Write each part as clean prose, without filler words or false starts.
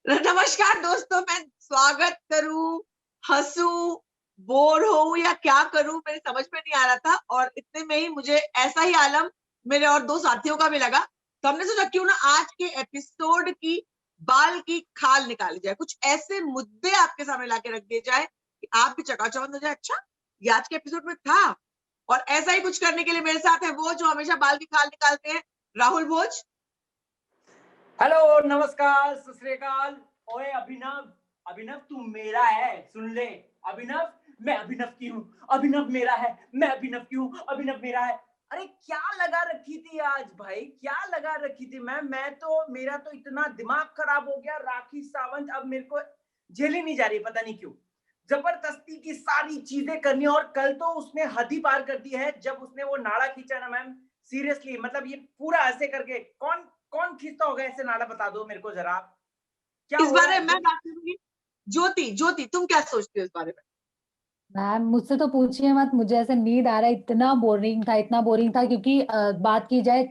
नमस्कार दोस्तों, मैं स्वागत करूं, हंसूं, बोर होऊं या क्या करूं, मेरी समझ में नहीं आ रहा था। और इतने में ही मुझे ऐसा ही आलम मेरे और दो साथियों का भी लगा, तो हमने सोचा क्यों ना आज के एपिसोड की बाल की खाल निकाली जाए, कुछ ऐसे मुद्दे आपके सामने लाके रख दिए जाए कि आप भी चकाचौंध हो जाए। अच्छा, ये आज के एपिसोड में था। और ऐसा ही कुछ करने के लिए मेरे साथ है वो जो हमेशा बाल की खाल निकालते हैं, राहुल भोज। हेलो, नमस्कार, सत श्री अकाल। ओए अभिनव, अभिनव तू मेरा है, सुन ले। अभिनव, मैं अभिनव की हूँ। अभिनव मेरा है, मैं अभिनव की हूँ। अभिनव मेरा है। अरे क्या लगा रखी थी आज भाई, क्या लगा रखी थी। मैं तो मेरा तो इतना दिमाग खराब हो गया। राखी सावंत अब मेरे को झेली नहीं जा रही, पता नहीं क्यों। जबरदस्ती की सारी चीजें करनी, और कल तो उसने हद ही पार कर दी है जब उसने वो नाड़ा खींचा ना मैम। सीरियसली, मतलब ये पूरा ऐसे करके कौन कौन खींचता होगा ऐसे नाड़ा, बता दो मेरे को जरा। क्या इस हो रहा बारे है में मैं ज्योति? बात करूंगी। ज्योति, ज्योति तुम क्या सोचती हो इस बारे में? मैम मुझसे तो पूछिए मत। मुझे ऐसे नींद आ रहा है, इतना बोरिंग था, इतना बोरिंग था। क्योंकि बात की जाए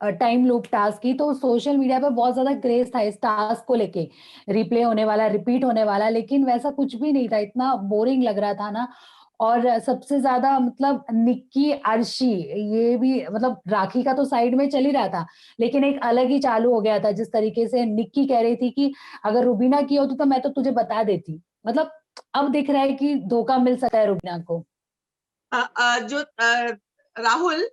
टाइम लूप टास्क की, तो सोशल मीडिया पे बहुत ज्यादा क्रेज था इस टास्क को लेके, रिप्ले होने वाला, रिपीट होने वाला, लेकिन वैसा कुछ भी नहीं था। इतना बोरिंग लग रहा था ना। और सबसे ज्यादा मतलब निक्की, अर्शी, ये भी मतलब राखी का तो साइड में चल ही रहा था, लेकिन एक अलग ही चालू हो गया था। जिस तरीके से निक्की कह रही थी कि अगर रुबीना की होती तो मैं तो तुझे बता देती। मतलब अब दिख रहा है कि धोखा मिल सकता है रुबीना को। राहुल,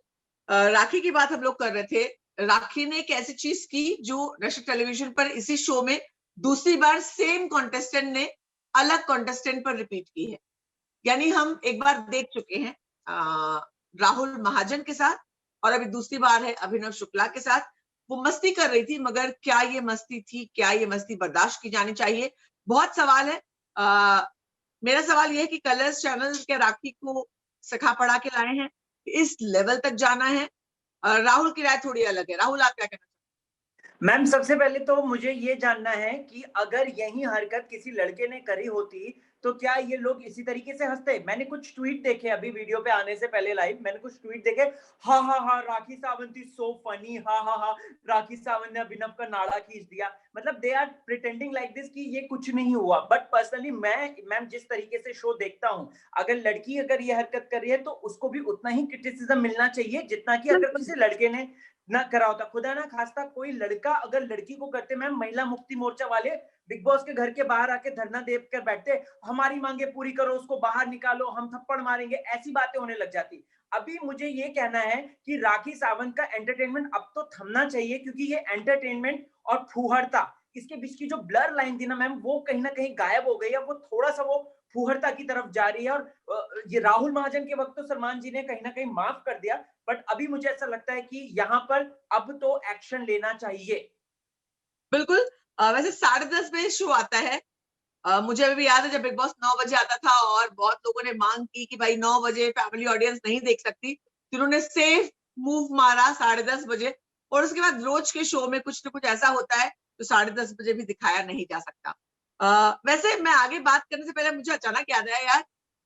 राखी की बात हम लोग कर रहे थे। राखी ने एक ऐसी चीज की जो नेशनल टेलीविजन पर इसी शो में दूसरी बार सेम कॉन्टेस्टेंट ने अलग कॉन्टेस्टेंट पर रिपीट की है। यानी हम एक बार देख चुके हैं राहुल महाजन के साथ, और अभी दूसरी बार है अभिनव शुक्ला के साथ। वो मस्ती कर रही थी, मगर क्या ये मस्ती थी, क्या ये मस्ती बर्दाश्त की जानी चाहिए? बहुत सवाल है। मेरा सवाल ये है कि कलर्स चैनल के राखी को सिखा पढ़ा के लाए हैं, इस लेवल तक जाना है। राहुल की राय थोड़ी अलग है। राहुल, आप क्या कहना मैम सबसे पहले तो मुझे ये जानना है कि अगर यही हरकत किसी लड़के ने करी होती तो क्या ये लोग इसी तरीके से हंसते? मैंने कुछ ट्वीट देखे अभी वीडियो पे आने से पहले लाइव, मैंने कुछ ट्वीट देखे। हा हा हा, Rakhi Sawant is so funny, हा हा हा, राखी सावंत ने अभिनव का नाड़ा खींच दिया। मतलब they are pretending like this कि ये कुछ नहीं हुआ। बट पर्सनली मैं मैम जिस तरीके से शो देखता हूँ, अगर लड़की अगर ये हरकत कर रही है तो उसको भी उतना ही क्रिटिसिज्म मिलना चाहिए जितना कि अगर चाहिए? किसी लड़के ने ना करा होता। खुदा ना खास्ता कोई लड़का अगर लड़की को करते, मैम महिला मुक्ति मोर्चा वाले बिग बॉस के घर के बाहर आके धरना दे कर बैठते, हमारी मांगे पूरी करो, उसको बाहर निकालो, हम थप्पड़ मारेंगे, ऐसी बातें होने लग जाती। अभी मुझे ये कहना है कि राखी सावंत का एंटरटेनमेंट अब तो थमना चाहिए, क्योंकि ये एंटरटेनमेंट और फूहड़ता, इसके बीच की जो ब्लर लाइन थी ना मैम, वो कहीं ना कहीं गायब हो गई है। वो थोड़ा सा वो फूहड़ता की तरफ जा रही है। और ये राहुल महाजन के वक्त तो सलमान जी ने कहीं ना कहीं माफ कर दिया, बट अभी मुझे ऐसा लगता है कि यहाँ पर अब तो एक्शन लेना चाहिए। बिल्कुल। वैसे 10:30 बजे शो आता है। मुझे अभी भी याद है जब बिग बॉस 9 बजे आता था और बहुत लोगों ने मांग की कि भाई 9 बजे फैमिली ऑडियंस नहीं देख सकती, तो उन्होंने सेफ मूव मारा 10:30 बजे। और उसके बाद रोज के शो में कुछ ना कुछ ऐसा होता है जो 10:30 बजे भी दिखाया नहीं जा सकता। वैसे मैं आगे बात करने से पहले मुझे अचानक याद आया यार,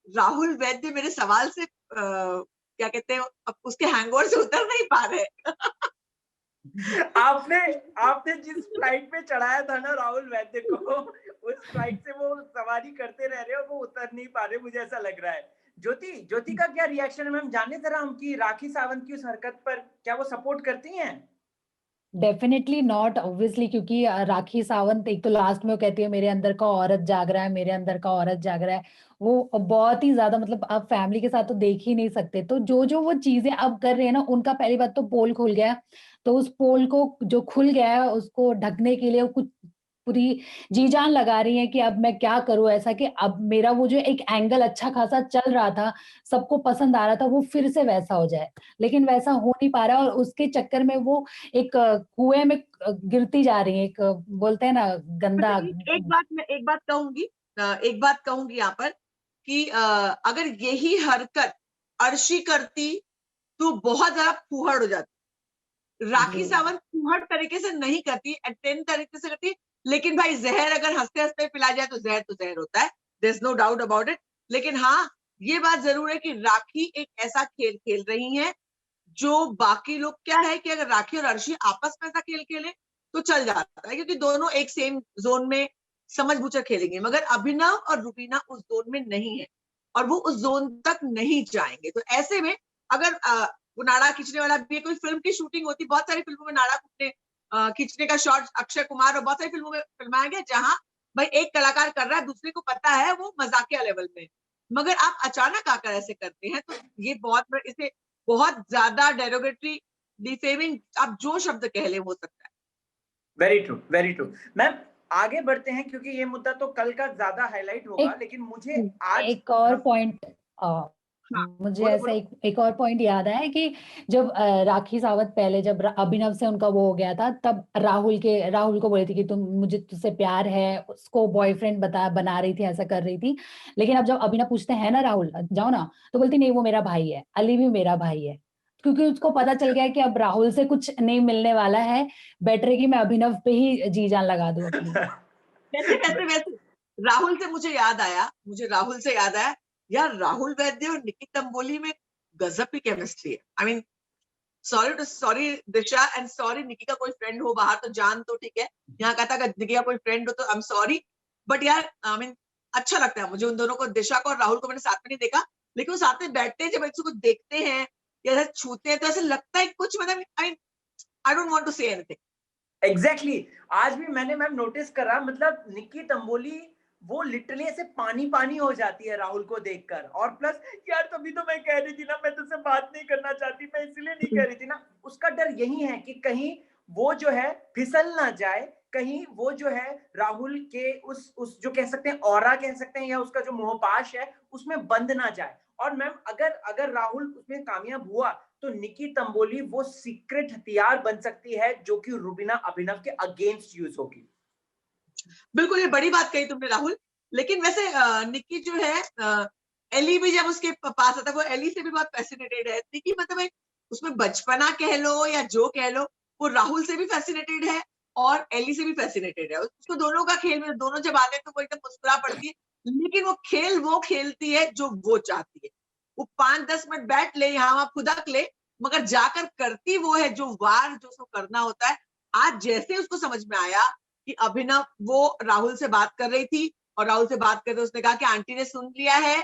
राहुल वैद्य मेरे सवाल से क्या कहते हैं, अब उसके हैंगओवर से उतर नहीं पा रहे। आपने आपने जिस फ्लाइट पे चढ़ाया था ना राहुल वैद्य को, उस फ्लाइट से वो सवारी करते रह रहे हो, वो उतर नहीं पा रहे, मुझे ऐसा लग रहा है। ज्योति, ज्योति का क्या रिएक्शन है मैम, जानने जरा हम की राखी सावंत की उस हरकत पर, क्या वो सपोर्ट करती हैं? Definitely not, obviously. क्योंकि राखी सावंत एक तो लास्ट में वो कहती है मेरे अंदर का औरत जाग रहा है, मेरे अंदर का औरत जाग रहा है। वो बहुत ही ज्यादा, मतलब आप फैमिली के साथ तो देख ही नहीं सकते। तो जो जो वो चीजें अब कर रहे हैं ना, उनका पहली बात तो पोल खुल गया है। तो उस पोल को जो खुल गया है उसको ढकने के लिए वो कुछ पूरी जी जान लगा रही है कि अब मैं क्या करूं ऐसा कि अब मेरा वो जो एक एंगल अच्छा खासा चल रहा था, सबको पसंद आ रहा था, वो फिर से वैसा हो जाए। लेकिन वैसा हो नहीं पा रहा है, और उसके चक्कर में वो एक कुएं में गिरती जा रही है। एक बोलते हैं ना, गंदा। एक बात कहूंगी यहाँ पर कि अगर यही हरकत अर्शी करती तो बहुत ज्यादा फूहड़ हो जाती। राखी जी। सावंत फूहड़ तरीके से नहीं करती, एंटरटेन तरीके से करती। लेकिन भाई जहर अगर हंसते हंसते पिला जाए तो जहर होता है, there is no doubt about it. लेकिन हाँ, ये बात जरूर है कि राखी एक ऐसा खेल खेल रही है जो बाकी लोग, क्या है कि अगर राखी और अर्शी आपस में ऐसा खेल खेले तो चल जाता है, क्योंकि दोनों एक सेम जोन में समझ बूझकर खेलेंगे। मगर अभिनव और रुबीना उस जोन में नहीं है और वो उस जोन तक नहीं जाएंगे। तो ऐसे में अगर वो नाड़ा खींचने वाला भी है, कोई फिल्म की शूटिंग होती, बहुत सारी फिल्मों में नाड़ा खींचने का शॉट अक्षय कुमार और बहुत सारी फिल्मों में फिल्माया गया, जहां भाई एक कलाकार कर रहा है, दूसरे को पता है वो मजाकिया लेवल में। मगर आप अचानक आकर ऐसे करते हैं तो ये इसे बहुत ज्यादा डेरोगेटरी, डिफेमिंग, आप जो शब्द कह ले हो सकता है। Very true, very true. Ma'am आगे बढ़ते हैं, क्योंकि ये मुद्दा तो कल का ज्यादा हाईलाइट होगा, लेकिन मुझे आज एक और पॉइंट हाँ, मुझे बोलो, ऐसा बोलो। एक और पॉइंट याद आया कि जब राखी सावंत पहले जब अभिनव से उनका वो हो गया था, तब राहुल को बोली थी कि मुझे तुझसे प्यार है, उसको बॉयफ्रेंड बना रही थी, ऐसा कर रही थी। लेकिन अब जब अभिनव पूछते हैं ना राहुल जाओ ना, तो बोलती नहीं वो मेरा भाई है, अली भी मेरा भाई है, क्योंकि उसको पता चल गया है कि अब राहुल से कुछ नहीं मिलने वाला है, बेटर है कि मैं अभिनव पे ही जी जान लगा दूं अपनी। वैसे वैसे वैसे राहुल से राहुल से याद आया यार, राहुल वैद्य और निकी तंबोली में गजब की केमिस्ट्री है। I mean sorry Disha and sorry Nikki का कोई फ्रेंड हो बाहर तो जान, तो ठीक है, यहाँ कहता अगर निकी का कोई फ्रेंड हो तो आई एम सॉरी, बट यार आई मीन अच्छा लगता है मुझे उन दोनों को, दिशा को और राहुल को मैंने साथ में नहीं देखा, लेकिन वो साथ में बैठते हैं, जब एक को देखते हैं या ऐसे छूते हैं तो ऐसे लगता है कुछ, मतलब I don't want to say anything. Exactly आज भी मैंने मैम नोटिस करा, मतलब निक्की तंबोली वो लिटरली ऐसे पानी पानी हो जाती है राहुल को देखकर। और प्लस यार तभी तो मैं कह रही थी ना, मैं तुझसे बात नहीं करना चाहती, मैं इसलिए नहीं कह रही थी ना, उसका डर यही है कि कहीं वो जो है फिसल ना जाए, कहीं वो जो है राहुल के उस जो कह सकते हैं ऑरा कह सकते हैं, या उसका जो मोहपाश है उसमें बंद ना जाए। और मैम अगर अगर राहुल उसमें कामयाब हुआ तो निकी तंबोली वो सीक्रेट हथियार बन सकती है जो कि रुबीना अभिनव के अगेंस्ट यूज होगी। बिल्कुल, ये बड़ी बात कही तुमने राहुल। लेकिन वैसे निक्की जो है, एली भी जब उसके पास आता है, वो एली से भी बहुत फैसिनेटेड है। निक्की मतलब एक उसमें बचपना कह लो या जो कह लो, वो राहुल से भी फैसिनेटेड है और एली से भी फैसिनेटेड है। उसको दोनों का खेल में, दोनों जब आते हैं तो वो एकदम मुस्कुरा पड़ती है, लेकिन वो खेलती है जो वो चाहती है। वो 5-10 मिनट बैठ ले, यहाँ वहां खुदक ले, मगर जाकर करती वो है जो वार जो उसको करना होता है। आज जैसे उसको समझ में आया कि अभिनव वो राहुल से बात कर रही थी और राहुल से बात करते उसने कहा कि आंटी ने सुन लिया है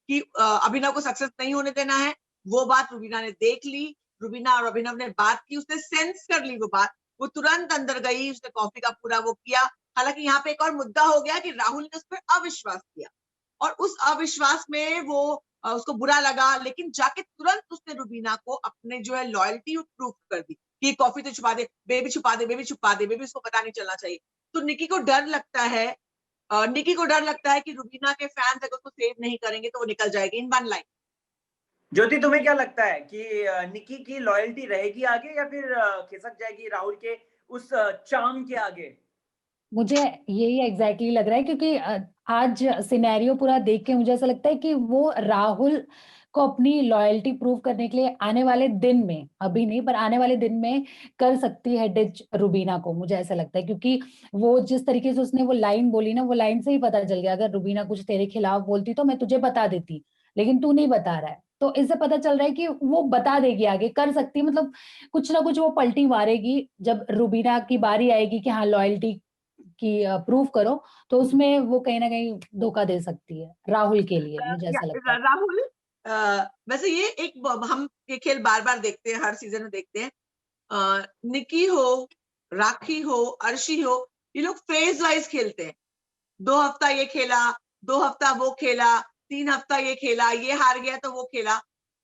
कि अभिनव को सक्सेस नहीं होने देना है। वो बात रुबीना ने देख ली, रुबीना और अभिनव ने बात की, उसने सेंस कर ली वो बात, वो तुरंत अंदर गई, उसने कॉफी का पूरा वो किया। हालांकि यहाँ पे एक और मुद्दा हो गया कि राहुल ने उस पर अविश्वास किया और उस अविश्वास में वो उसको बुरा लगा, लेकिन जाके तुरंत उसने रुबीना को अपने जो है लॉयल्टी प्रूव कर दी कि कॉफी तो छुपा दे बेबी, छुपा दे बेबी, छुपा दे बेबी, उसको पता नहीं चलना चाहिए। तो निकी को डर लगता है, निकी को डर लगता है कि रुबीना के फैंस अगर उसको सेव नहीं करेंगे तो वो निकल जाएगी इन वन लाइन। ज्योति तुम्हें क्या लगता है कि निकी की लॉयल्टी रहेगी आगे, या फिर खिसक जाएगी राहुल के उस चार्म के आगे? मुझे यही एग्जैक्टली लग रहा है, क्योंकि आज सिनेरियो पूरा देख के मुझे ऐसा लगता है कि वो राहुल को अपनी लॉयल्टी प्रूव करने के लिए आने वाले दिन में, अभी नहीं पर आने वाले दिन में कर सकती है डिच रुबीना को, मुझे ऐसा लगता है। क्योंकि वो जिस तरीके से उसने वो लाइन बोली ना, वो लाइन से ही पता चल गया, अगर रुबीना कुछ तेरे खिलाफ बोलती तो मैं तुझे बता देती, लेकिन तू नहीं बता रहा है, तो इससे पता चल रहा है कि वो बता देगी, आगे कर सकती है, मतलब कुछ ना कुछ वो पलटी मारेगी जब रुबीना की बारी आएगी कि हाँ लॉयल्टी कि प्रूव करो, तो उसमें वो कहीं ना कहीं धोखा दे सकती है राहुल के लिए, मुझे ऐसा लगता है। राहुल वैसे ये एक हम ये खेल बार बार देखते हैं, हर सीजन में देखते हैं। निकी हो, राखी हो, अर्शी हो, ये लोग फेज वाइज खेलते हैं। 2 हफ्ता ये खेला, 2 हफ्ता वो खेला, 3 हफ्ता ये खेला, ये हार गया तो वो खेला।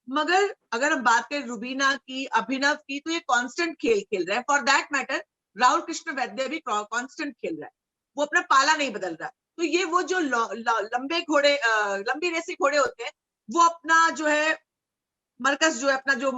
मगर अगर हम बात करें रुबीना की, अभिनव की, तो ये कांस्टेंट खेल खेल रहा है। For that matter Rahul Krishna वैद्य भी कांस्टेंट खेल रहा है, वो अपना पाला नहीं बदल रहा है। तो ये वो जो लंबे घोड़े, लंबी रेसी घोड़े होते हैं, वो अपना जो है मरकज जो है, अपना जो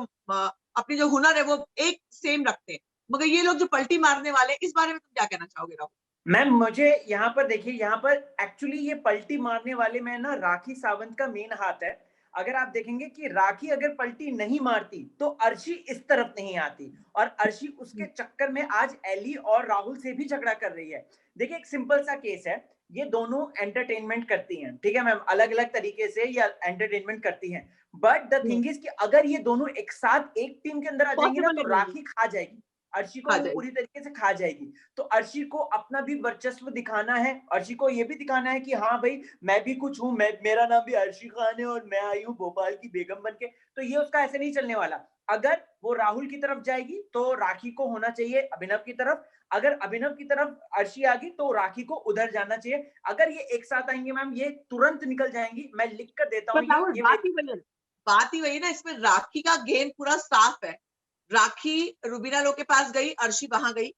अपनी जो हुनर है वो एक सेम रखते हैं। मगर ये लोग जो पलटी मारने वाले, इस बारे में तुम क्या कहना चाहोगे राहुल? मैम मुझे यहाँ पर देखिए, यहाँ पर एक्चुअली ये पलटी मारने वाले में ना राखी सावंत का मेन हाथ है। अगर आप देखेंगे कि राखी अगर पलटी नहीं मारती तो अर्शी इस तरफ नहीं आती, और अर्शी उसके चक्कर में आज एली और राहुल से भी झगड़ा कर रही है। देखिए एक सिंपल सा केस है, ये दोनों एंटरटेनमेंट करती हैं, ठीक है मैम, अलग अलग तरीके से ये एंटरटेनमेंट करती हैं, बट द थिंग इज कि अगर ये दोनों एक साथ एक टीम के अंदर आ जाएंगी ना पॉसिबल ही तो नहीं है। राखी खा जाएगी। अर्शी को खा वो जाएगी। पूरी तरीके से खा जाएगी। तो अर्शी को अपना भी वर्चस्व दिखाना है, अर्शी को ये भी दिखाना है कि हाँ भाई मैं भी कुछ हूँ, मैं, मेरा नाम भी अर्शी खान है और मैं आई हूँ भोपाल की बेगम बनके। तो ये उसका ऐसे नहीं चलने वाला। अगर वो राहुल की तरफ जाएगी तो राखी को होना चाहिए अभिनव की तरफ, अगर अभिनव की तरफ अर्शी आ गई तो राखी को उधर जाना चाहिए। अगर ये एक साथ आएंगे मैम ये तुरंत निकल जाएंगी, मैं लिख कर देता पर हूँ राहुल ये बात ही वही है ना, इसमें राखी का गेम पूरा साफ है। राखी रुबीना लोग के पास गई, अर्शी वहां गई,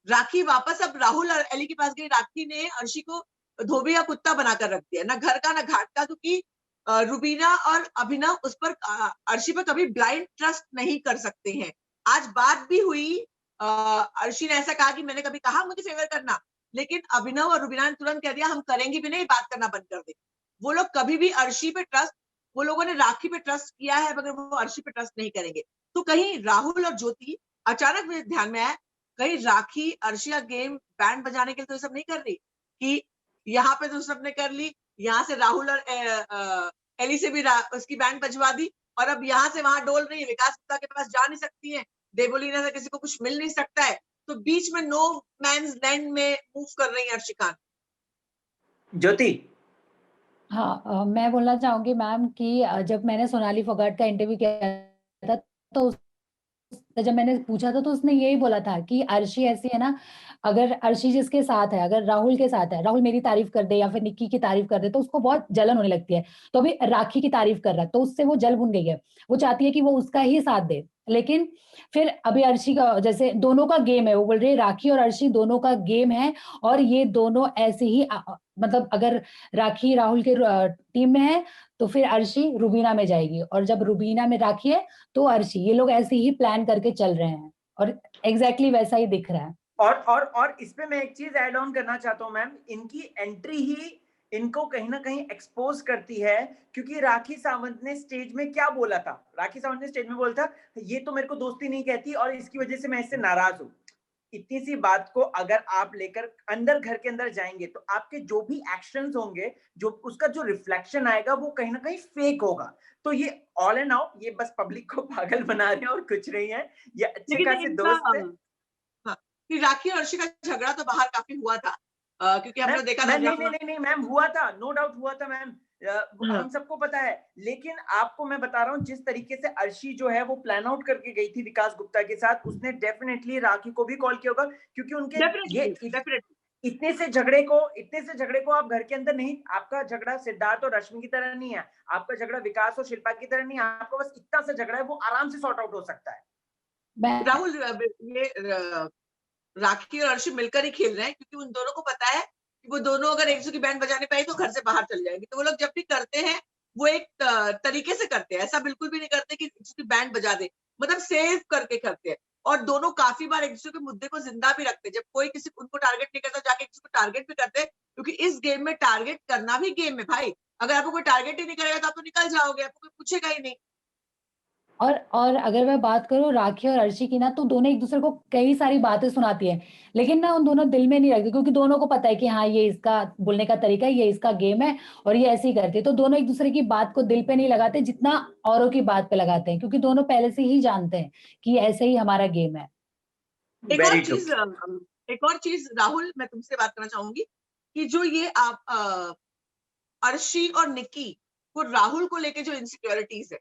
राखी वापस अब राहुल और एली के पास गई। राखी ने अर्शी को धोबी या कुत्ता बनाकर रख दिया, ना घर का ना घाट का, क्योंकि रुबीना और अभिनव उस पर अर्शी पर कभी ब्लाइंड ट्रस्ट नहीं कर सकते हैं। आज बात भी हुई, अर्शी ने ऐसा कहा कि मैंने कभी कहा मुझे फेवर करना, लेकिन अभिनव और रुबीना ने तुरंत कह दिया हम करेंगे भी नहीं, बात करना बंद कर दे। वो लोग कभी भी अर्शी पे ट्रस्ट, वो लोगों ने राखी पे ट्रस्ट किया है मगर वो अर्शी पे ट्रस्ट नहीं करेंगे। तो कहीं राहुल और ज्योति, अचानक मेरे ध्यान में आया, कहीं राखी अर्शी का गेम बैंड बजाने के लिए तो ये सब नहीं कर रही कि यहाँ पे तो सबने कर ली, यहाँ से राहुल और एली से भी उसकी बैंड बजवा दी, और अब यहाँ से वहां डोल रही है, विकास गुप्ता के पास जा नहीं सकती है, देवोलीना से किसी को कुछ मिल नहीं सकता है, तो बीच में नो मैंस लैंड में मूव कर रही है अर्शी खान। ज्योति। हाँ, मैं बोलना चाहूंगी मैम कि जब मैंने सोनाली फोगाट का इंटरव्यू किया था तो जब मैंने पूछा था तो उसने यही बोला था कि अर्शी ऐसी है ना, अगर अर्शी जिसके साथ है, अगर राहुल के साथ है, राहुल मेरी तारीफ कर दे या फिर निक्की की तारीफ कर दे तो उसको बहुत जलन होने लगती है। तो अभी राखी की तारीफ कर रहा है तो उससे वो जल भुन गई है, वो चाहती है कि वो उसका ही साथ दे। लेकिन फिर अभी अर्शी का जैसे दोनों का गेम है, वो बोल रही है राखी और अर्शी दोनों का गेम है, और ये दोनों ऐसे ही मतलब अगर राखी राहुल के टीम में है तो फिर अर्शी रुबीना में जाएगी, और जब रुबीना में राखी है तो अर्शी, ये लोग ऐसे ही प्लान करके चल रहे हैं और एग्जैक्टली वैसा ही दिख रहा है। और इस पे मैं एक चीज ऐड ऑन करना चाहता हूँ मैम, इनकी एंट्री ही इनको कहीं ना कहीं एक्सपोज करती है, क्योंकि राखी सावंत ने स्टेज में क्या बोला था, राखी सावंत ने स्टेज में बोला था ये तो मेरे को दोस्ती नहीं कहती और इसकी वजह से मैं इससे नाराज हूँ। इतनी सी बात को अगर आप लेकर अंदर घर के अंदर जाएंगे तो आपके जो भी एक्शंस होंगे, जो उसका जो रिफ्लेक्शन आएगा वो कहीं ना कहीं फेक होगा। तो ये ऑल एंड ऑल ये बस पब्लिक को पागल बना रहे हैं और कुछ नहीं है, ये अच्छे लेकिन खासे इनका दोस्त है। हाँ, कि राखी और अर्शी का झगड़ा तो बाहर काफी हुआ था, क्योंकि हमने देखा था नहीं मैम, हुआ था, नो डाउट हुआ था मैम, हाँ, हम सबको पता है। लेकिन आपको मैं बता रहा हूँ जिस तरीके से अर्शी जो है वो प्लान आउट करके गई थी विकास गुप्ता के साथ, उसने डेफिनेटली राखी को भी कॉल किया होगा, क्योंकि उनके डेफिनेटली इतने से झगड़े को आप घर के अंदर नहीं, आपका झगड़ा सिद्धार्थ और रश्मि की तरह नहीं है, आपका झगड़ा विकास और शिल्पा की तरह नहीं है, आपका बस इतना सा झगड़ा है वो आराम से सॉर्ट आउट हो सकता है। राहुल, ये राखी और अर्शी मिलकर ही खेल रहे हैं, क्योंकि उन दोनों को पता है कि वो दोनों अगर एक दूसरे की बैंड बजाने पाए तो घर से बाहर चले जाएंगे। तो वो लोग जब भी करते हैं वो एक तरीके से करते हैं, ऐसा बिल्कुल भी नहीं करते कि किसी की बैंड बजा दे, मतलब सेव करके करते हैं। और दोनों काफी बार एक दूसरे के मुद्दे को जिंदा भी रखते हैं, जब कोई किसी उनको टारगेट नहीं करता जाके किसी को टारगेट भी करते हैं, क्योंकि इस गेम में टारगेट करना भी गेम है भाई। अगर आपको कोई टारगेट ही नहीं करेगा तो आप तो निकल जाओगे, आपको कोई पूछेगा ही नहीं। और अगर मैं बात करूँ राखी और अर्शी की ना, तो दोनों एक दूसरे को कई सारी बातें सुनाती है, लेकिन ना उन दोनों दिल में नहीं रखती, क्योंकि दोनों को पता है कि हाँ ये इसका बोलने का तरीका है, ये इसका गेम है और ये ऐसे ही करती है। तो दोनों एक दूसरे की बात को दिल पे नहीं लगाते जितना औरों की बात पे लगाते हैं, क्योंकि दोनों पहले से ही जानते हैं कि ऐसे ही हमारा गेम है। एक वेरी और ट्रू। चीज एक और चीज राहुल, मैं तुमसे बात करना चाहूंगी कि जो ये आप अर्शी और निक्की को राहुल को लेके जो इनसिक्योरिटीज है,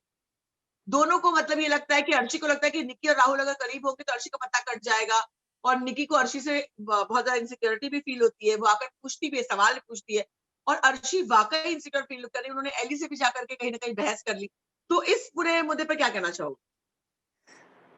दोनों को मतलब ये लगता है कि अर्शी को लगता है कि निक्की और राहुल अगर करीब होंगे तो अर्शी का पत्ता कट जाएगा, और निक्की को अर्शी से बहुत ज्यादा इनसिक्योरिटी भी फील होती है, वो आकर पूछती भी है, सवाल भी पूछती है, और अर्शी वाकई इनसिक्योर फील कर रही है, उन्होंने एली से भी जाकर के कहीं ना कहीं बहस कर ली। तो इस पूरे मुद्दे पर क्या कहना चाहोगे?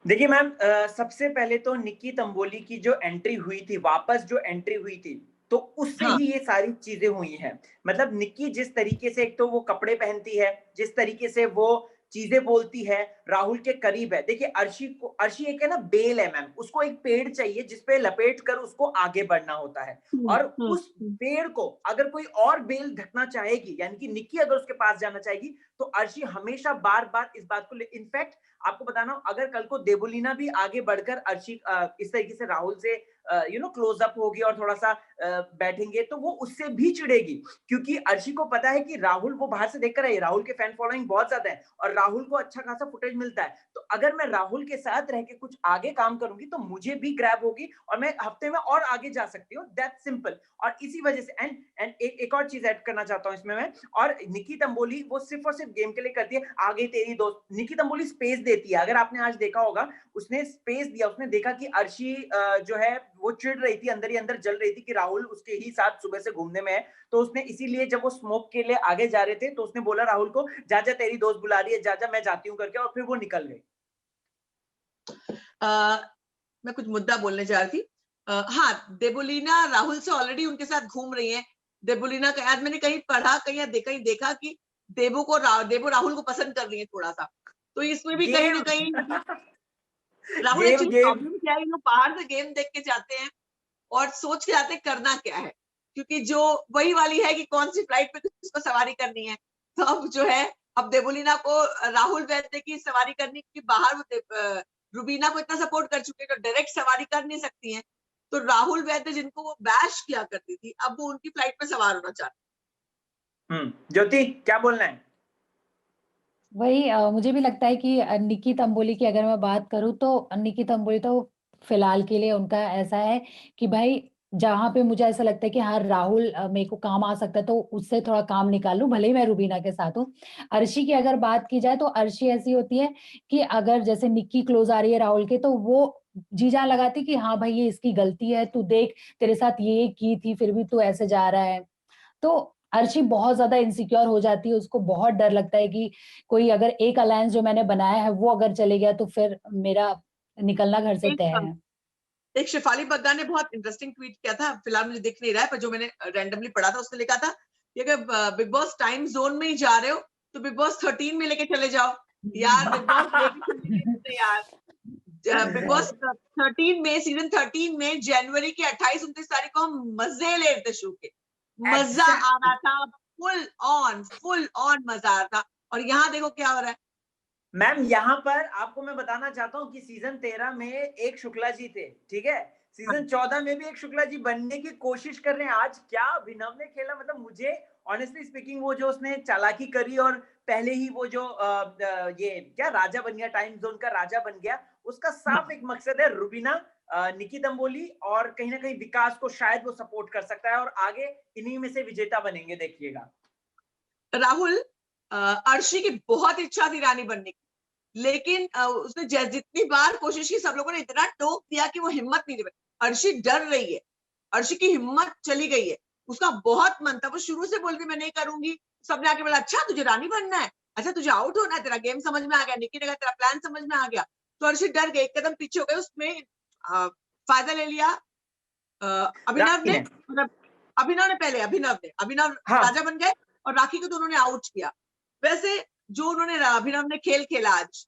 देखिए मैम, सबसे पहले तो निक्की तंबोली की जो एंट्री हुई थी, वापस जो एंट्री हुई थी, तो उससे हाँ, ही ये सारी चीजें हुई हैं। मतलब निक्की जिस तरीके से एक तो वो कपड़े पहनती है, जिस तरीके से वो चीजें बोलती है, राहुल के करीब है। देखिए अर्शी एक है ना बेल है मैम, उसको एक पेड़ चाहिए जिसपे लपेट कर उसको आगे बढ़ना होता है, और उस पेड़ को अगर कोई और बेल ढकना चाहेगी, यानी कि निक्की अगर उसके पास जाना चाहेगी, तो अर्शी हमेशा बार बार इस बात को इनफैक्ट आपको बताना, अगर कल को देवोलीना भी आगे बढ़कर अर्शी इस तरीके से राहुल से क्लोज अप होगी और थोड़ा सा बैठेंगे तो वो उससे भी चिढ़ेगी, क्योंकि अर्शी को पता है कि राहुल, वो बाहर से देखकर है, राहुल के फैन फॉलोइंग बहुत ज्यादा है और राहुल को अच्छा खासा फुटेज मिलता है, तो अगर मैं राहुल के साथ रह के कुछ आगे काम करूंगी तो मुझे भी ग्रैब होगी और मैं हफ्ते में और आगे जा सकती हूँ, दैट्स सिंपल। और इसी वजह से एंड एक और चीज ऐड करना चाहता हूँ इसमें मैं, और निकी तंबोली वो सिर्फ और सिर्फ गेम के लिए करती है, आगे तेरी दोस्त, निकी तंबोली स्पेस देती है, अगर आपने आज देखा होगा उसने स्पेस दिया, उसने देखा कि अर्शी जो है वो चिढ़ रही थी, अंदर ही अंदर जल रही थी कि राहुल उसके ही साथ सुबह से घूमने में है, तो उसने इसीलिए जब वो स्मोक के लिए आगे जा रहे थे तो उसने बोला राहुल को, जा जा तेरी दोस्त बुला रही है, जा जा मैं जाती हूँ करके, और फिर वो निकल गए। मैं कुछ मुद्दा बोलने जा रही थी। हाँ, देबोलीना राहुल से ऑलरेडी उनके साथ घूम रही है। देबोलीना का आज मैंने कहीं पढ़ा, कहीं देखा कि देबो राहुल को पसंद कर रही है थोड़ा सा, तो इसमें भी कहीं ना कहीं Rahul game actually game problem क्या है, लोग बाहर से गेम देख के जाते हैं और सोच के जाते हैं करना क्या है, क्योंकि जो वही वाली है कि कौन सी फ्लाइट पे किसको सवारी करनी है। तो अब जो है, अब देबोलीना को राहुल वैद्य की सवारी करनी, क्योंकि बाहर वो रुबीना को इतना सपोर्ट कर चुके हैं तो डायरेक्ट सवारी कर नहीं सकती हैं, तो राहुल वैद्य जिनको वो बैश किया करती थी, अब वो उनकी फ्लाइट में सवार होना चाहती। ज्योति क्या बोलना है? वही मुझे भी लगता है कि निकी तंबोली की अगर मैं बात करूँ तो निकी तंबोली तो फिलहाल के लिए उनका ऐसा है कि भाई जहाँ पे मुझे ऐसा लगता है कि हाँ राहुल मेरे को काम आ सकता है तो उससे थोड़ा काम निकाल लूँ, भले ही मैं रुबीना के साथ हूँ। अर्शी की अगर बात की जाए तो अर्शी ऐसी होती है कि अगर जैसे निक्की क्लोज आ रही है राहुल के तो वो जी जान लगाती कि हाँ भाई ये इसकी गलती है, तू देख तेरे साथ ये की थी फिर भी तू ऐसे जा रहा है। तो अर्शी बहुत ज़्यादा इनसिक्योर हो जाती है, उसको बहुत डर लगता है कि कोई अगर एक अलायंस जो मैंने बनाया है वो अगर चले गया तो फिर मेरा निकलना घर से तय है। एक शेफाली बग्गा ने बहुत इंटरेस्टिंग ट्वीट किया था, फिलहाल मुझे दिख नहीं रहा है, पर जो मैंने रैंडमली पढ़ा था उसने लिखा था कि अगर बिग बॉस टाइम जोन में ही जा रहे हो तो बिग बॉस 13 में लेके चले जाओ यार, बिग बॉस लेके चले गए थे यार। बिग बॉस 13 में, सीजन 13 में जनवरी की 28-29 तारीख को हम मजे ले रहे थे शो के, मजा आ रहा था, फुल ऑन मजा आ रहा था, और यहाँ देखो क्या हो रहा है। मैम यहाँ पर आपको मैं बताना चाहता हूँ कि सीजन 13 में एक शुक्ला जी थे, ठीक है, सीजन 14 में भी एक शुक्ला जी बनने की कोशिश कर रहे हैं। आज क्या अभिनव ने खेला, मतलब मुझे ऑनेस्टली स्पीकिंग वो जो उसने चालाकी करी और पहले ही वो जो ये क्या राजा बन गया, टाइम जोन का राजा बन गया, उसका साफ एक मकसद है रुबीना, निकी तंबोली और कहीं ना कहीं विकास को शायद वो सपोर्ट कर सकता है और आगे इन्हीं में से विजेता बनेंगे, देखिएगा। राहुल, अर्शी की बहुत इच्छा थी रानी बनने की, लेकिन उसने जितनी बार कोशिश की सब लोगों ने इतना टोक दिया कि वो हिम्मत नहीं दे पाई। अर्शी डर रही है, अर्शी की हिम्मत चली गई है, उसका बहुत मन था, वो शुरू से बोल रही मैं नहीं करूंगी, सबने आके बोला अच्छा तुझे रानी बनना है, अच्छा तुझे आउट होना है, तेरा गेम समझ में आ गया, निकी ने कहा तेरा प्लान समझ में आ गया, तो अर्शी डर गई, एक कदम पीछे हो गए, उसमें फायदा ले लिया अभिनव ने, मतलब अभिनव हाँ राजा बन गए और राखी को तो उन्होंने आउट किया। वैसे जो उन्होंने अभिनव ने खेल खेला आज,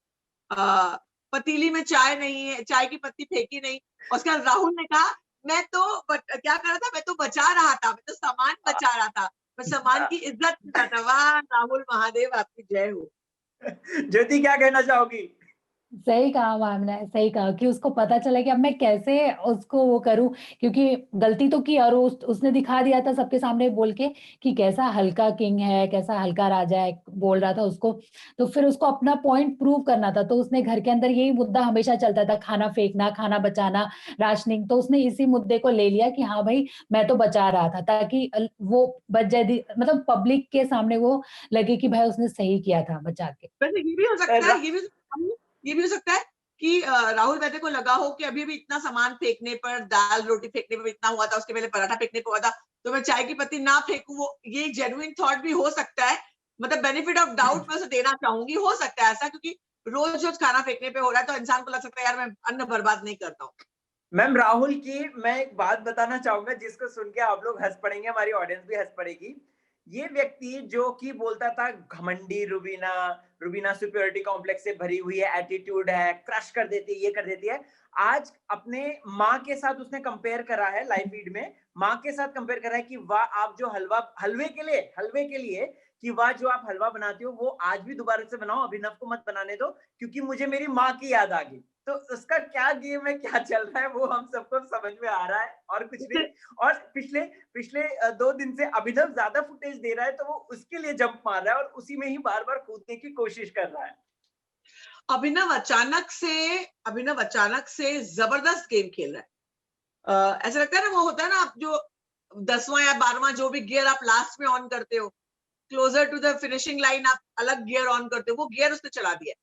पतीली में चाय नहीं है, चाय की पत्ती फेंकी नहीं, और उसके बाद राहुल ने कहा मैं तो क्या कर रहा था, मैं तो बचा रहा था, मैं तो सामान बचा रहा था, मैं सामान की इज्जत कर रहा था। वाह राहुल महादेव आपकी जय हो। ज्योति क्या कहना चाहोगी? सही कहा मैम ने, सही कहा कि उसको पता चला कि अब मैं कैसे उसको वो करूँ, क्योंकि गलती तो की और उसने दिखा दिया था सबके सामने बोल के कि कैसा हल्का किंग है, कैसा हल्का राजा है, बोल रहा था उसको। तो फिर उसको अपना पॉइंट प्रूव करना था, तो उसने घर के अंदर यही मुद्दा हमेशा चलता था, खाना फेंकना, खाना बचाना, राशनिंग, तो उसने इसी मुद्दे को ले लिया कि हाँ भाई मैं तो बचा रहा था, ताकि वो बच जाए, मतलब पब्लिक के सामने वो लगे कि भाई उसने सही किया था बचा के। वैसे ये भी हो सकता है, ये भी हो सकता है कि राहुल वैद्य को लगा हो कि अभी भी इतना सामान फेंकने पर, दाल रोटी फेंकने पर इतना हुआ था, उसके पहले पराठा फेंकने पर हुआ था, तो मैं चाय की पत्ती ना फेंकूं, वो ये जेन्युइन थॉट भी हो सकता है, मतलब बेनिफिट ऑफ डाउट मैं उसे देना चाहूंगी, हो सकता है ऐसा, क्योंकि रोज रोज खाना फेंकने पे हो रहा है तो इंसान को लग सकता है यार मैं अन्न बर्बाद नहीं करता हूँ। मैम राहुल की मैं एक बात बताना चाहूंगा जिसको सुन के आप लोग हंस पड़ेंगे, हमारी ऑडियंस भी हंस पड़ेगी। ये व्यक्ति जो कि बोलता था घमंडी रुबीना, रुबीना सुपीरियरिटी कॉम्प्लेक्स से भरी हुई है, एटीट्यूड है, क्रश कर देती है, ये कर देती है, आज अपने माँ के साथ उसने कंपेयर करा है लाइव फीड में, माँ के साथ कंपेयर करा है कि वाह आप जो हलवे के लिए कि वाह जो आप हलवा बनाती हो वो आज भी दोबारा से बनाओ, अभिनव को मत बनाने दो क्योंकि मुझे मेरी माँ की याद आ गई। तो उसका क्या गेम है, क्या चल रहा है, वो हम सबको समझ में आ रहा है और कुछ नहीं। और पिछले पिछले 2 दिन से अभिनव ज्यादा फुटेज दे रहा है, तो वो उसके लिए जंप मार रहा है और उसी में ही बार-बार कूदने की कोशिश कर रहा है। अभिनव अचानक से जबरदस्त गेम खेल रहा है। ऐसा लगता है ना, वो होता है ना, आप जो 10वां या 12वां जो भी गियर आप लास्ट में ऑन करते हो, closer to the finishing line आप अलग गियर ऑन करते हो, वो गियर उसने चला दिया।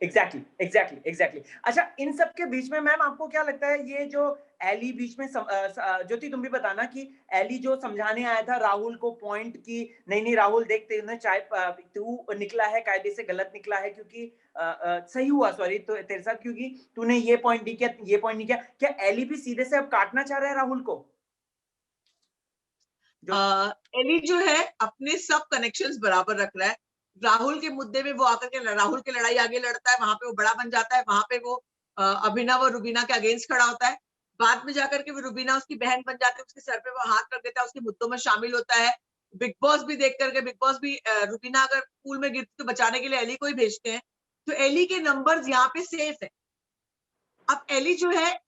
एग्जैक्टली। अच्छा, इन सब के बीच में मैम आपको क्या लगता है, ये जो एली बीच में ज्योति तुम भी बताना कि एली जो समझाने आया था राहुल को पॉइंट की, नहीं राहुल देख तेने चाय तू निकला है कायदे से गलत निकला है, क्योंकि सही हुआ सॉरी तो तेरे साथ, क्योंकि तूने ये पॉइंट नहीं किया, ये पॉइंट नहीं किया। क्या एली भी सीधे से अब काटना चाह रहा है राहुल को? एली जो है अपने सब कनेक्शंस बराबर रख रहा है। राहुल के मुद्दे में वो आकर के राहुल की लड़ाई आगे लड़ता है, वहां पे वो बड़ा बन जाता है, वहां पे वो अभिनव और रुबीना के अगेंस्ट खड़ा होता है। बाद में जाकर के वो रुबीना उसकी बहन बन जाती है, उसके सर पे वो हाथ रख देता है, उसके मुद्दों में शामिल होता है। बिग बॉस भी देख करके, बिग बॉस भी रुबीना अगर पूल में गिरती तो बचाने के लिए एली को ही भेजते हैं। तो एली के नंबर्स यहाँ पे सेफ है। अब एली जो है,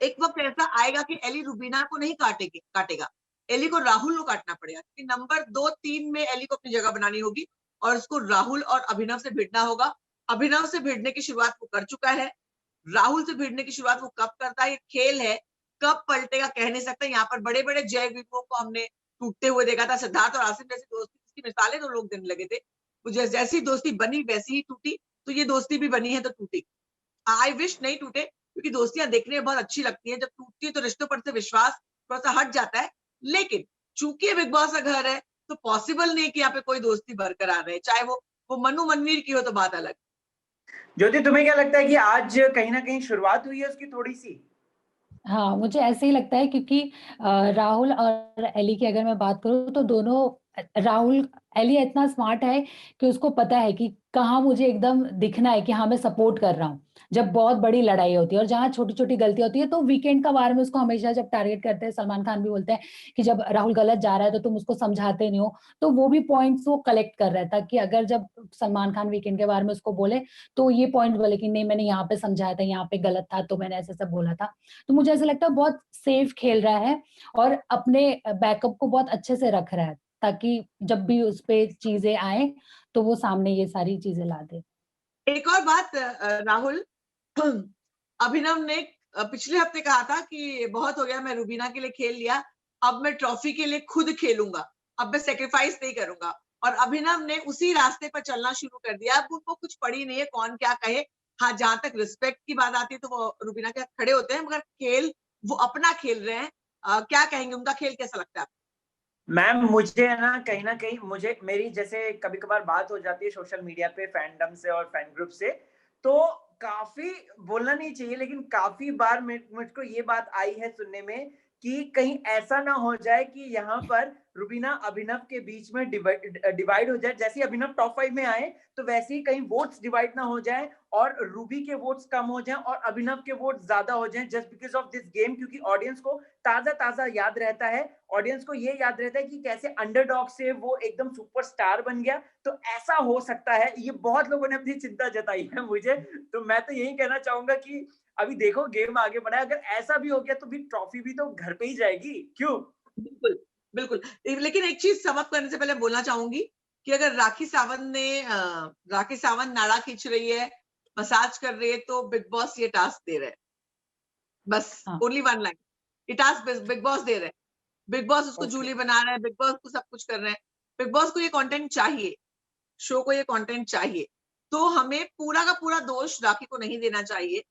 एक वक्त ऐसा आएगा कि एली रुबीना को नहीं काटेगा, एली को राहुल को काटना पड़ेगा, क्योंकि नंबर 2-3 में एली को अपनी जगह बनानी होगी और उसको राहुल और अभिनव से भिड़ना होगा। अभिनव से भिड़ने की शुरुआत वो कर चुका है, राहुल से भिड़ने की शुरुआत वो कब करता है, ये खेल है, कब पलटेगा कह नहीं सकता। यहाँ पर बड़े बड़े जय वीरों को हमने टूटते हुए देखा था, सिद्धार्थ और आसिफ जैसी दोस्ती, इसकी मिसालें तो लोग देने लगे थे। जैसी दोस्ती बनी वैसी ही टूटी, तो ये दोस्ती भी बनी है तो टूटी। आई विश नहीं टूटे, क्योंकि दोस्तियां देखने में बहुत अच्छी लगती हैं, जब टूटती है तो रिश्तों पर से विश्वास थोड़ा सा हट जाता है। लेकिन चूंकि बिग बॉस का घर है, तो पॉसिबल नहीं कि यहाँ पे कोई दोस्ती बरकरार रहे, चाहे वो मनु मनवीर की हो तो बात अलग। ज्योति तुम्हें क्या लगता है कि आज कहीं ना कहीं शुरुआत हुई है उसकी थोड़ी सी? हाँ, मुझे ऐसे ही लगता है क्योंकि राहुल और एली की अगर मैं बात करूँ तो दोनों राहुल एली इतना स्मार्ट है कि उसको पता है कि कहाँ मुझे एकदम दिखना है कि हाँ, मैं सपोर्ट कर रहा हूँ। जब बहुत बड़ी लड़ाई होती है और जहाँ छोटी-छोटी गलतियाँ होती है तो वीकेंड का वार में उसको हमेशा जब टारगेट करते हैं, सलमान खान भी बोलते हैं कि जब राहुल गलत जा रहा है तो तुम उसको समझाते नहीं हो। तो वो भी पॉइंट्स वो कलेक्ट कर रहा है ताकि अगर जब सलमान खान वीकेंड के वार में उसको बोले तो ये पॉइंट बोले कि नहीं, मैंने यहाँ पे समझाया था, यहाँ पे गलत था तो मैंने ऐसा-ऐसा बोला था। तो मुझे ऐसा लगता है बहुत सेफ खेल रहा है और अपने बैकअप को बहुत अच्छे से रख रहा है ताकि जब भी उस पे चीजें आए तो वो सामने ये सारी चीजें ला दे। एक और बात राहुल, अभिनव ने पिछले हफ्ते कहा था कि बहुत हो गया, मैं रुबीना के लिए खेल लिया, अब मैं ट्रॉफी के लिए खुद खेलूंगा, अब मैं सेक्रीफाइस नहीं करूंगा। और अभिनव ने उसी रास्ते पर चलना शुरू कर दिया। अब उनको कुछ पड़ी नहीं है कौन क्या कहे। हाँ, जहां तक रिस्पेक्ट की बात आती है तो वो रुबीना के साथ खड़े होते हैं, मगर खेल वो अपना खेल रहे हैं। क्या कहेंगे, उनका खेल कैसा लगता है? मैम मुझे ना कहीं मुझे मेरी जैसे कभी कभार बात हो जाती है सोशल मीडिया पे फैंडम से और फैन ग्रुप से, तो काफी बोलना नहीं चाहिए लेकिन काफी बार मुझको ये बात आई है सुनने में कि कहीं ऐसा ना हो जाए कि यहाँ पर रुबीना अभिनव के बीच में डिवाइड हो जाए। जैसे ही अभिनव टॉप 5 में आए तो वैसे ही कहीं वोट्स डिवाइड ना हो जाए और रूबी के वोट्स कम हो जाएं और अभिनव के वोट्स ज्यादा हो जाएं just because of this game, क्योंकि ऑडियंस को ताजा ताजा याद रहता है। ऑडियंस को ये याद रहता है कि कैसे अंडरडॉग से वो एकदम सुपरस्टार बन गया। तो ऐसा हो सकता है, ये बहुत लोगों ने अपनी चिंता जताई है मुझे। तो मैं तो यही कहना चाहूंगा कि अभी देखो गेम आगे बढ़ा है, अगर ऐसा भी हो गया तो भी ट्रॉफी भी तो घर पे ही जाएगी, क्यों? बिल्कुल, बिल्कुल। लेकिन एक चीज समाप्त करने से पहले बोलना चाहूंगी कि अगर राखी सावंत नाड़ा खींच रही है, मसाज कर रही है, तो बिग बॉस ये टास्क दे रहे हैं। बस हाँ। ओनली वन लाइन, ये टास्क बिग बॉस दे रहे हैं। बिग बॉस उसको ओके। जूली बना रहे हैं, बिग बॉस को सब कुछ कर रहे हैं। बिग बॉस को ये कंटेंट चाहिए, शो को ये कंटेंट चाहिए, तो हमें पूरा का पूरा दोष राखी को नहीं देना चाहिए।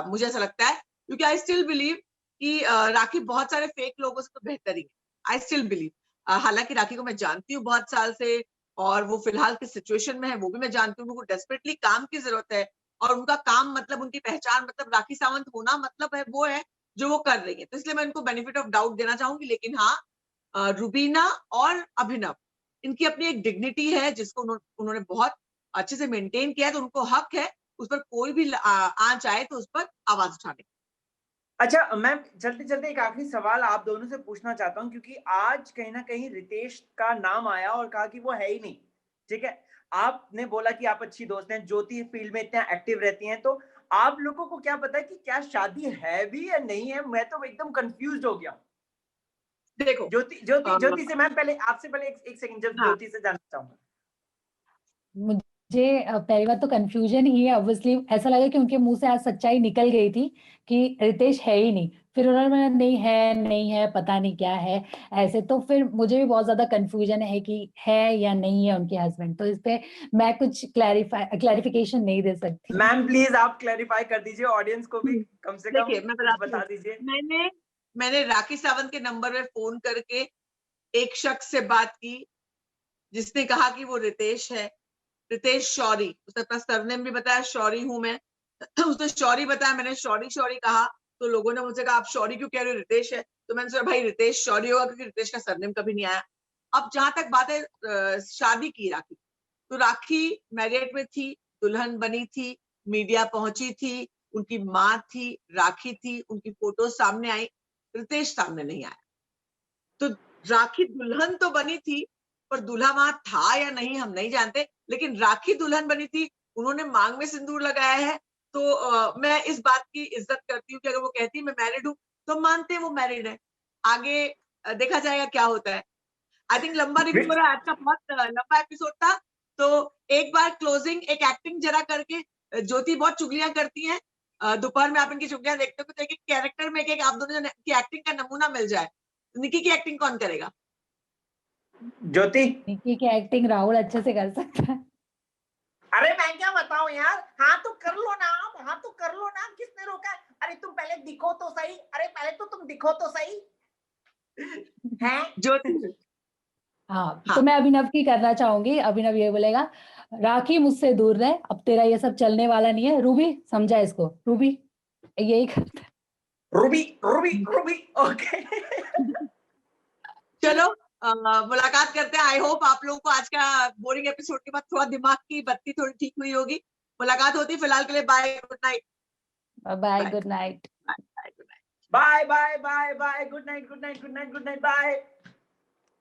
मुझे ऐसा लगता है, क्योंकि आई स्टिल बिलीव कि राखी बहुत सारे फेक लोगों से तो बेहतर ही है। आई स्टिल बिलीव, हालांकि राखी को मैं जानती हूँ बहुत साल से, और वो फिलहाल किस सिचुएशन में है वो भी मैं जानती हूँ। उनको डेस्परेटली काम की जरूरत है, और उनका काम मतलब, उनकी पहचान मतलब राखी सावंत होना मतलब है वो है जो वो कर रही है। तो इसलिए मैं उनको बेनिफिट ऑफ डाउट देना चाहूंगी। लेकिन हाँ, रुबीना और अभिनव, इनकी अपनी एक डिग्निटी है जिसको उन्होंने बहुत अच्छे से मेंटेन किया है, तो उनको हक है उस पर कोई भी आ जाए तो उस पर आवाज उठाने। अच्छा मैम, चलते चलते एक आखिरी सवाल आप दोनों से पूछना चाहता हूँ, क्योंकि आज कहीं ना कहीं रितेश का नाम आया और कहा कि वो है ही नहीं, ठीक है? आपने बोला कि आप अच्छी दोस्त हैं, ज्योति फील्ड में इतना एक्टिव रहती हैं, तो आप लोगों को क्या पता है कि क्या शादी है भी या नहीं है? मैं तो एकदम कंफ्यूज्ड हो गया। देखो ज्योति से मैम पहले आपसे पहले एक सेकंड जब हाँ ज्योति से जानना चाहूंगा। मुझे पहली बात तो कंफ्यूजन ही है ऑब्वियसली, ऐसा लगा कि उनके मुंह से आज सच्चाई निकल गई थी कि रितेश है ही नहीं, फिर उन्होंने बोला नहीं है पता नहीं क्या है, ऐसे तो फिर मुझे भी बहुत ज्यादा कंफ्यूजन है कि है या नहीं है उनके हस्बैंड, तो इस पे मैं कुछ क्लैरिफिकेशन नहीं दे सकती। मैम प्लीज आप क्लैरिफाई कर दीजिए, ऑडियंस को भी कम से कम देखिए मैं कुछ बताती बता हूँ, दीजिए। मैंने राखी सावंत के नंबर पे फोन करके एक शख्स से बात की जिसने कहा कि वो रितेश है, रितेश शौरी, उसने अपना सरनेम भी बताया, शौरी हूं मैं। उसने शौरी बताया, मैंने शौरी शौरी कहा, तो लोगों ने मुझसे कहा आप शौरी क्यों कह रहे हो, रितेश है। तो मैंने सोचा भाई रितेश शौरी होगा क्योंकि रितेश का सरनेम कभी नहीं आया। अब जहां तक बात है शादी की राखी, तो राखी मैरिड में थी, दुल्हन बनी थी, मीडिया पहुंची थी, उनकी माँ थी, राखी थी, उनकी फोटो सामने आई, रितेश सामने नहीं आया। तो राखी दुल्हन तो बनी थी, पर दूल्हा वहां था या नहीं हम नहीं जानते, लेकिन राखी दुल्हन बनी थी, उन्होंने मांग में सिंदूर लगाया है। तो मैं इस बात की इज्जत करती हूँ कि अगर वो कहती है मैं मैरिड हूँ, तो मानते हैं वो मैरिड है। आगे देखा जाएगा क्या होता है। आई थिंक लंबा रिव्यू हो रहा है, आज का बहुत लंबा एपिसोड था। तो एक बार क्लोजिंग एक एक्टिंग जरा करके, ज्योति बहुत चुगलियां करती हैं, दोपहर में आप इनकी चुगलियां देखते हो तो एक एक कैरेक्टर में एक आप दोनों जन की एक्टिंग का नमूना मिल जाए। निकी की एक्टिंग कौन करेगा? ज्योति, निकी की एक्टिंग राहुल अच्छे से कर सकता है। अरे मैं क्या बताऊं यार, हाँ तो कर लो ना आप, हाँ तो कर लो ना, किसने रोका? अरे तुम पहले दिखो तो सही, अरे पहले तो तुम दिखो तो सही हैं। ज्योति हाँ, तो हाँ, मैं अभिनव की करना चाहूंगी। अभिनव ये बोलेगा, राखी मुझसे दूर रहे, अब तेरा ये सब चलने वाला नहीं है। रूबी समझा इसको, रूबी यही करता रूबी रूबी रूबी, ओके। चलो मुलाकात करते हैं। आई होप आप लोगों को आज का बोरिंग एपिसोड के बाद थोड़ा दिमाग की बत्ती थोड़ी ठीक हुई होगी। मुलाकात होती है, फिलहाल के लिए बाय, गुड नाइट। है। Bye, bye good night. Bye, good night. Bye bye bye bye, good night good night good night good night, bye.